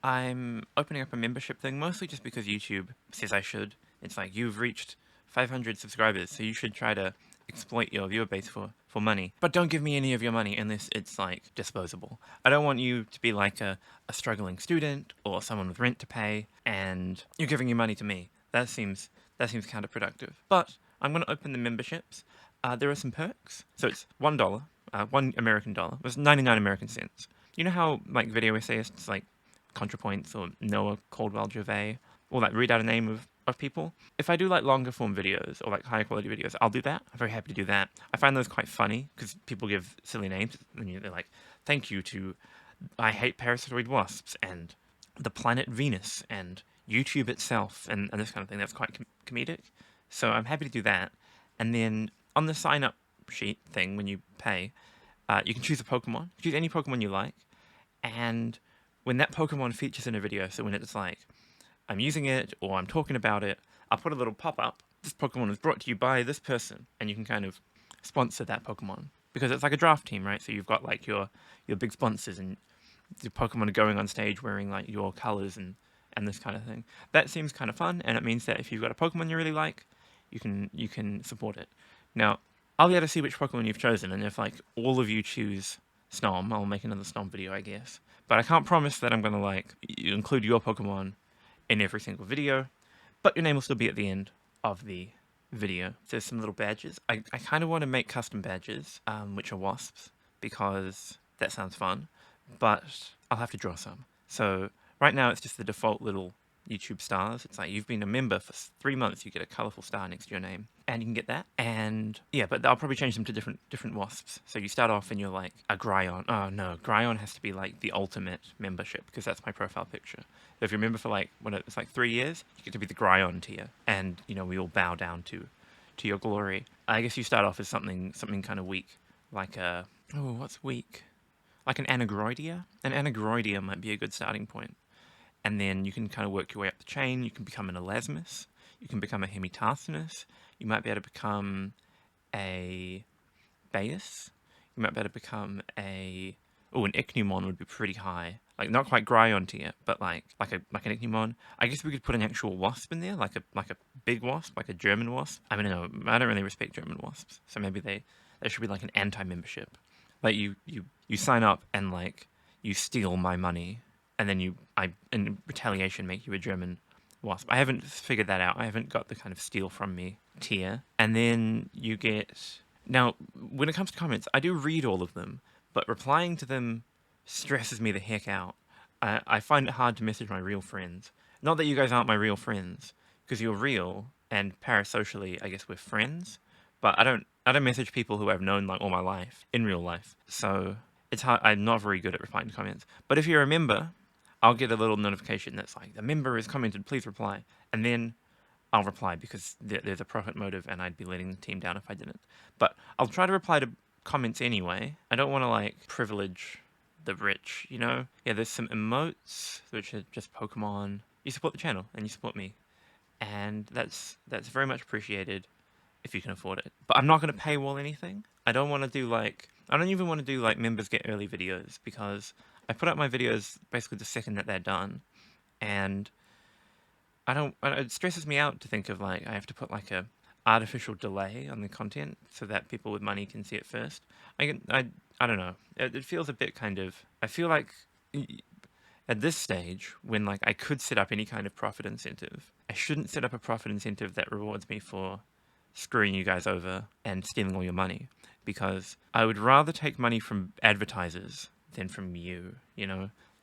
I'm opening up a membership thing, mostly just because YouTube says I should. It's like, you've reached 500 subscribers, so you should try to exploit your viewer base for money. But don't give me any of your money unless it's, like, disposable. I don't want you to be like a struggling student or someone with rent to pay, and you're giving your money to me. That seems counterproductive. But I'm going to open the memberships. There are some perks. So it's $1, $1 American. It was 99 American cents. You know how, like, video essayists, like, ContraPoints or Noah Caldwell Gervais, or like read out a name of people. If I do like longer form videos or like higher quality videos, I'll do that. I'm very happy to do that. I find those quite funny because people give silly names and they're like, thank you to I hate parasitoid wasps and the planet Venus and YouTube itself and this kind of thing. That's quite comedic. So I'm happy to do that. And then on the sign up sheet thing, when you pay, you can choose a Pokemon. Choose any Pokemon you like. And when that Pokemon features in a video, so when it's like, I'm using it or I'm talking about it, I'll put a little pop-up. This Pokemon is brought to you by this person, and you can kind of sponsor that Pokemon. Because it's like a draft team, right? So you've got like your big sponsors, and the Pokemon are going on stage wearing like your colors and this kind of thing. That seems kind of fun, and it means that if you've got a Pokemon you really like, you can support it. Now, I'll be able to see which Pokemon you've chosen, and if like all of you choose Snom, I'll make another Snom video, I guess. But I can't promise that I'm gonna like include your Pokemon in every single video, but your name will still be at the end of the video. There's some little badges. I kind of want to make custom badges, which are wasps, because that sounds fun, but I'll have to draw some. So right now it's just the default little YouTube stars. It's like, you've been a member for 3 months, you get a colorful star next to your name, and you can get that. And yeah, but I'll probably change them to different wasps. So you start off and you're like a Gryon. Oh no, Gryon has to be like the ultimate membership, because that's my profile picture. So if you're a member for like, when it's like 3 years, you get to be the Gryon tier, and we all bow down to your glory. I guess you start off as something kind of weak, like a, oh, what's weak? Like an Anagroidia? An Anagroidia might be a good starting point. And then you can kind of work your way up the chain. You can become an Elasmus. You can become a Hemitarsinus. You might be able to become a Baius. You might be able to become a... Oh, an Ichneumon would be pretty high. Like, not quite Gryon tier, but like an Ichneumon. I guess we could put an actual wasp in there, like a big wasp, like a German wasp. I mean, no, I don't really respect German wasps, so maybe they should be like an anti-membership. Like, you sign up and like you steal my money, and then I in retaliation make you a German wasp. I haven't figured that out. I haven't got the kind of steal from me tier. And then you get... Now, when it comes to comments, I do read all of them, but replying to them stresses me the heck out. I find it hard to message my real friends. Not that you guys aren't my real friends, because you're real, and parasocially, I guess we're friends, but I don't message people who I've known like all my life, in real life. So it's hard. I'm not very good at replying to comments. But if you're a member, I'll get a little notification that's like, the member has commented, please reply. And then I'll reply, because there's a profit motive, and I'd be letting the team down if I didn't. But I'll try to reply to comments anyway. I don't want to like privilege the rich, Yeah, there's some emotes, which are just Pokemon. You support the channel, and you support me. And that's very much appreciated if you can afford it. But I'm not going to paywall anything. I don't even want to do like members get early videos, because I put up my videos basically the second that they're done, and it stresses me out to think of like, I have to put like a artificial delay on the content so that people with money can see it first. I don't know. It feels a bit kind of, I feel like at this stage, when like I could set up any kind of profit incentive, I shouldn't set up a profit incentive that rewards me for screwing you guys over and stealing all your money, because I would rather take money from advertisers than from you,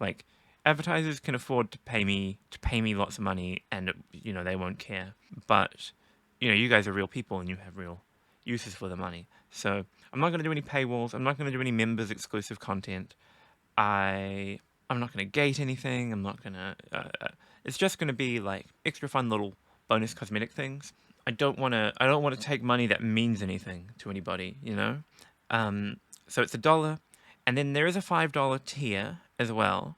Like, advertisers can afford to pay me lots of money, and they won't care. But you guys are real people, and you have real uses for the money. So I'm not going to do any paywalls. I'm not going to do any members exclusive content. I'm not going to gate anything. I'm not going to... it's just going to be like extra fun little bonus cosmetic things. I don't want to take money that means anything to anybody, So it's $1, and then there is a $5 tier as well,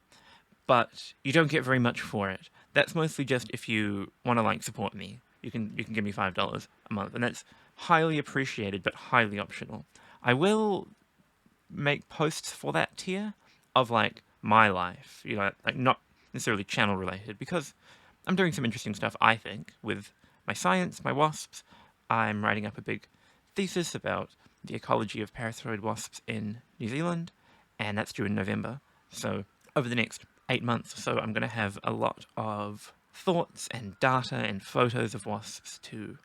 but you don't get very much for it. That's mostly just if you want to like support me. You can give me $5 a month, and that's highly appreciated, but highly optional. I will make posts for that tier of like my life, like not necessarily channel related, because I'm doing some interesting stuff, I think, with my science, my wasps. I'm writing up a big thesis about the ecology of parasitoid wasps in New Zealand, and that's due in November. So over the next 8 months or so, I'm going to have a lot of thoughts and data and photos of wasps to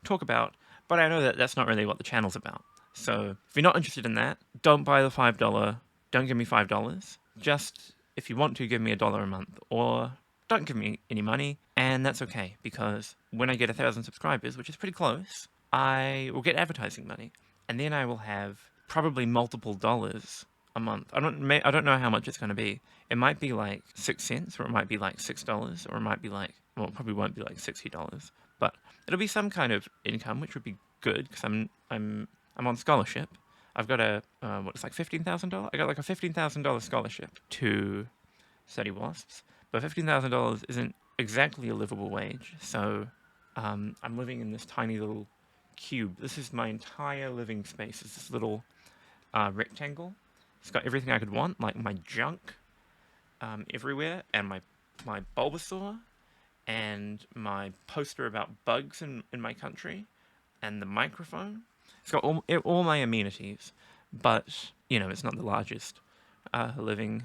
talk about, but I know that that's not really what the channel's about. So if you're not interested in that, don't buy the $5, don't give me $5. Just, if you want to, give me $1 a month, or don't give me any money, and that's okay, because when I get 1,000 subscribers, which is pretty close, I will get advertising money, and then I will have probably multiple dollars a month. I don't know how much it's going to be. It might be like 6 cents, or it might be like $6, or it might be like, well, it probably won't be like $60, but it'll be some kind of income, which would be good, because I'm on scholarship. I've got a it's like $15,000. I got like a $15,000 scholarship to study wasps, but $15,000 isn't exactly a livable wage. So I'm living in this tiny little cube. This is my entire living space. It's this little rectangle. It's got everything I could want, like my junk everywhere, and my Bulbasaur, and my poster about bugs in my country, and the microphone. It's got all my amenities, but it's not the largest living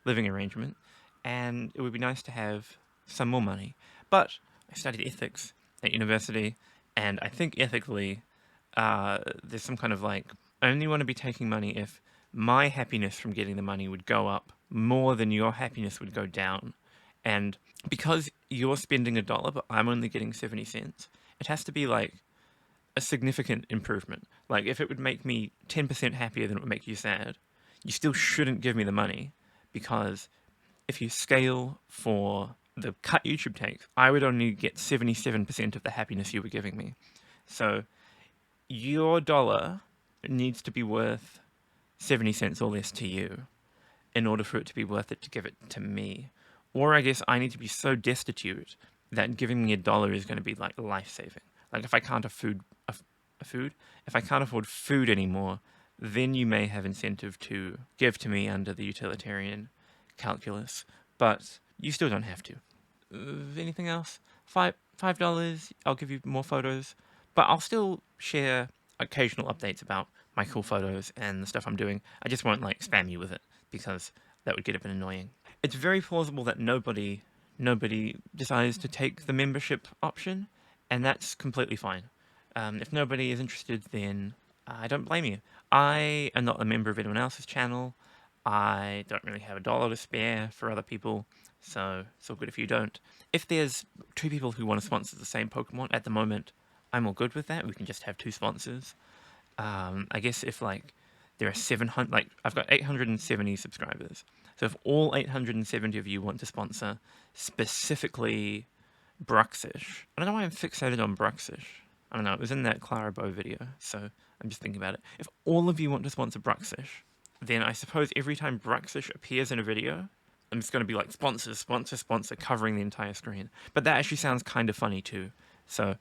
arrangement, and it would be nice to have some more money. But I studied ethics at university, and I think ethically, there's some kind of like, I only want to be taking money if my happiness from getting the money would go up more than your happiness would go down. And because you're spending $1, but I'm only getting 70 cents, it has to be like a significant improvement. Like, if it would make me 10% happier than it would make you sad, you still shouldn't give me the money, because if you scale for the cut YouTube takes, I would only get 77% of the happiness you were giving me. So your dollar needs to be worth 70 cents or less to you in order for it to be worth it to give it to me. Or I guess I need to be so destitute that giving me $1 is going to be like life-saving. Like, if I can't afford food anymore, then you may have incentive to give to me under the utilitarian calculus, but you still don't have to. Anything else? $5, I'll give you more photos, but I'll still share occasional updates about my cool photos and the stuff I'm doing. I just won't like spam you with it, because that would get a bit annoying. It's very plausible that nobody decides to take the membership option, and that's completely fine. If nobody is interested, then I don't blame you. I am not a member of anyone else's channel. I don't really have $1 to spare for other people, so it's all good if you don't. If there's 2 people who want to sponsor the same Pokemon at the moment, I'm all good with that. We can just have 2 sponsors. I guess if like there are 700, like I've got 870 subscribers. So if all 870 of you want to sponsor specifically Bruxish, I don't know why I'm fixated on Bruxish. I don't know, it was in that Clara Bow video, so I'm just thinking about it. If all of you want to sponsor Bruxish, then I suppose every time Bruxish appears in a video, I'm just going to be like, sponsor, sponsor, sponsor, covering the entire screen. But that actually sounds kind of funny too, so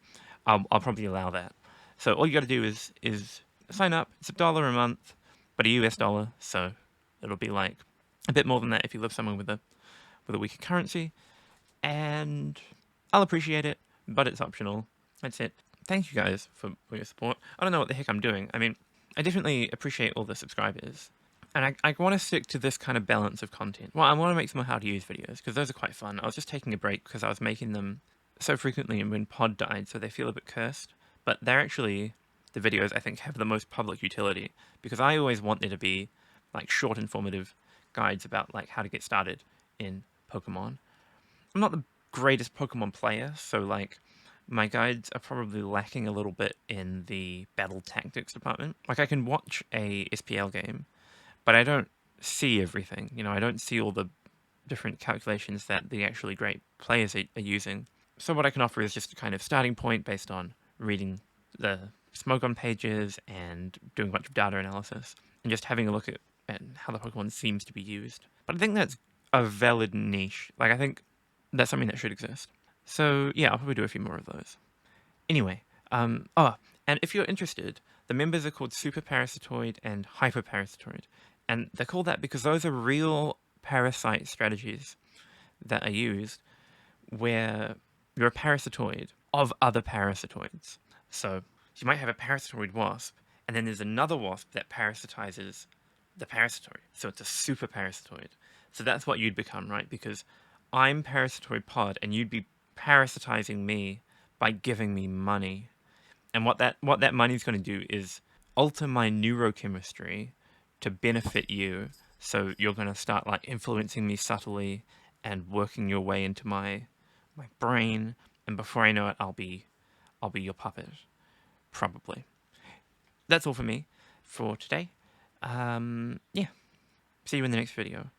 I'll probably allow that. So all you got to do is sign up. It's $1 a month, but a US dollar, so it'll be like a bit more than that if you live somewhere with a weaker currency, and I'll appreciate it, but it's optional. That's it. Thank you guys for your support. I don't know what the heck I'm doing. I mean, I definitely appreciate all the subscribers, and I want to stick to this kind of balance of content. Well, I want to make some more how-to-use videos, because those are quite fun. I was just taking a break because I was making them so frequently and when Pod died, so they feel a bit cursed. But they're actually the videos I think have the most public utility, because I always want there to be like short, informative guides about like how to get started in Pokemon. I'm not the greatest Pokemon player, so like my guides are probably lacking a little bit in the battle tactics department. Like, I can watch a SPL game, but I don't see everything. I don't see all the different calculations that the actually great players are using. So what I can offer is just a kind of starting point based on reading the Smogon pages and doing a bunch of data analysis and just having a look at how the Pokemon seems to be used. But I think that's a valid niche. Like, I think that's something that should exist. So yeah, I'll probably do a few more of those. Anyway, and if you're interested, the members are called Superparasitoid and Hyperparasitoid. And they're called that because those are real parasite strategies that are used where you're a parasitoid of other parasitoids. So you might have a parasitoid wasp, and then there's another wasp that parasitizes the parasitoid. So it's a superparasitoid. So that's what you'd become, right? Because I'm parasitoid pod, and you'd be parasitizing me by giving me money. And what that money is going to do is alter my neurochemistry to benefit you. So you're going to start like influencing me subtly and working your way into my brain, and before I know it, I'll be your puppet, probably. That's all for me for today. Yeah. See you in the next video.